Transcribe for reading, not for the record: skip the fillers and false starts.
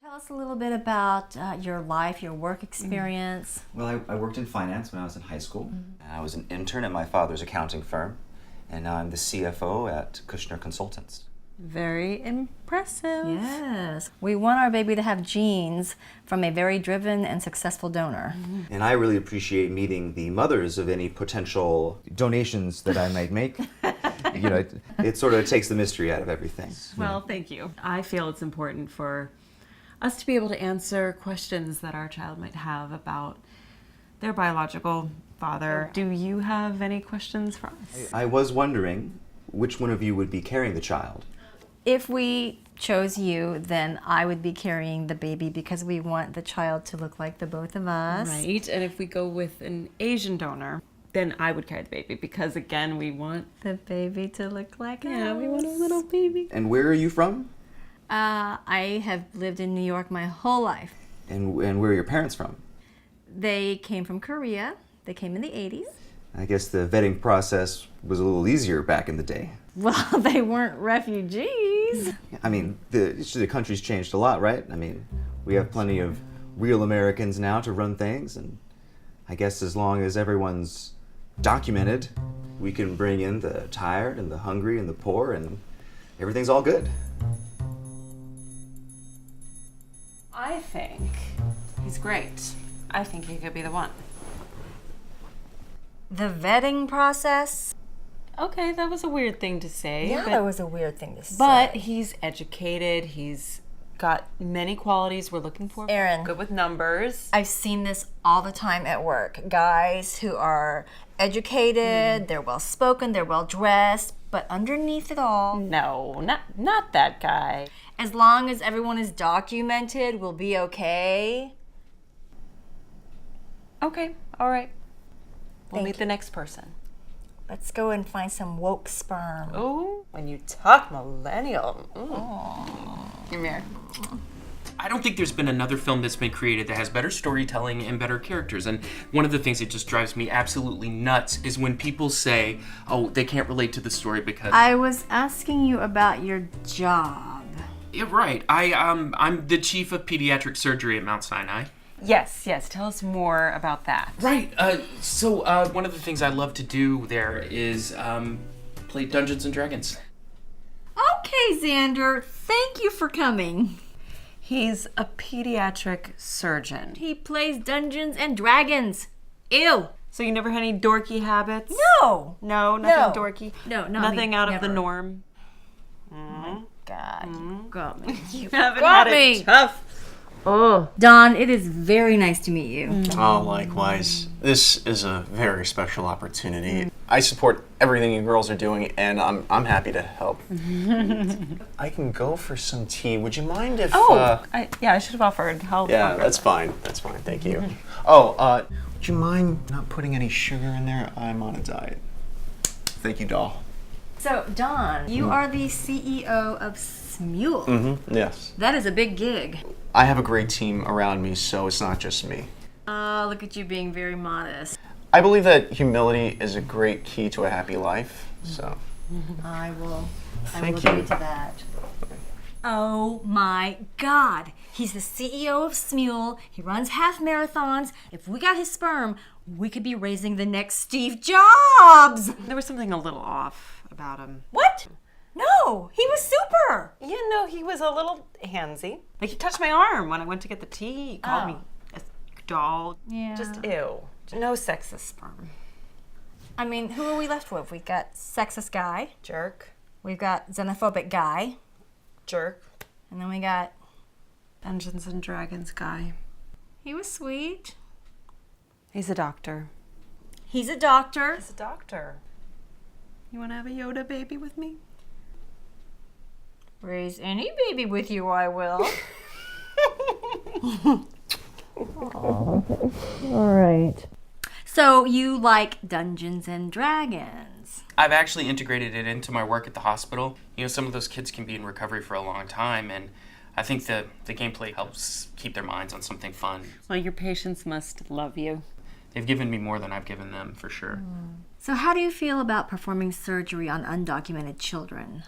Tell us a little bit about your life, your work experience. Well, I worked in finance when I was in high school. I was an intern at my father's accounting firm, and now I'm the CFO at Kushner Consultants. Very impressive. Yes. We want our baby to have genes from a very driven and successful donor. And I really appreciate meeting the mothers of any potential donations that I might make. You know, it sort of takes the mystery out of everything. Well, thank you. I feel it's important for us to be able to answer questions that our child might have about their biological father. Do you have any questions for us? I was wondering which one of you would be carrying the child. If we chose you, then I would be carrying the baby because we want the child to look like the both of us. Right, and if we go with an Asian donor, then I would carry the baby because, again, we want The baby to look like us. Yeah, we want a little baby. And where are you from? I have lived in New York my whole life. And where are your parents from? They came from Korea. They came in the 80s. I guess the vetting process was a little easier back in the day. Well, they weren't refugees. I mean, the country's changed a lot, right? I mean, we have plenty of real Americans now to run things, and I guess as long as everyone's documented, we can bring in the tired and the hungry and the poor, and everything's all good. I think he's great. I think he could be the one. The vetting process? Okay, that was a weird thing to say. Yeah, that was a weird thing to say. But he's educated. He's got many qualities we're looking for. Erin. Good with numbers. I've seen this all the time at work. Guys who are educated, they're well-spoken, they're well-dressed, but underneath it all, No, not that guy. as long as everyone is documented, we'll be okay. Okay, all right. We'll Thank meet the next person. Let's go and find some woke sperm. Oh, when you talk millennial. Come here. I don't think there's been another film that's been created that has better storytelling and better characters. And one of the things that just drives me absolutely nuts is when people say, oh, they can't relate to the story because... I was asking you about your job. Yeah, right. I'm the chief of pediatric surgery at Mount Sinai. Yes. Tell us more about that. Right. So one of the things I love to do there is play Dungeons and Dragons. Okay, Xander, thank you for coming. He's a pediatric surgeon. He plays Dungeons and Dragons. Ew. So you never had any dorky habits? No. No, nothing dorky? No, not Nothing me. out of Never. the norm? God, you got me. You Haven't got had me. it tough. Oh, Don, it is very nice to meet you. Oh, likewise. This is a very special opportunity. I support everything you girls are doing, and I'm happy to help. I can go for some tea. Would you mind if... I should have offered. Yeah, that's fine. That's fine. Thank you. Oh, would you mind not putting any sugar in there? I'm on a diet. Thank you, doll. So, Don, you are the CEO of Smule. Yes. That is a big gig. I have a great team around me, so it's not just me. Look at you being very modest. I believe that humility is a great key to a happy life, so... I will Thank agree you. to that. Oh my God. He's the CEO of Smule. He runs half marathons. If we got his sperm, we could be raising the next Steve Jobs. There was something a little off about him. What? No, he was super. Yeah, no, he was a little handsy. Like, he touched my arm when I went to get the tea. He called me a doll. Yeah. Just ew. No sexist sperm. I mean, who are we left with? We've got sexist guy. Jerk. We've got xenophobic guy. Jerk. And then we got... Dungeons and Dragons guy. He was sweet. He's a doctor. He's a doctor. He's a doctor. You want to have a Yoda baby with me? Raise any baby with you, I will. All right. So you like Dungeons and Dragons? I've actually integrated it into my work at the hospital. You know, some of those kids can be in recovery for a long time, and I think the gameplay helps keep their minds on something fun. Well, your patients must love you. They've given me more than I've given them, for sure. So how do you feel about performing surgery on undocumented children?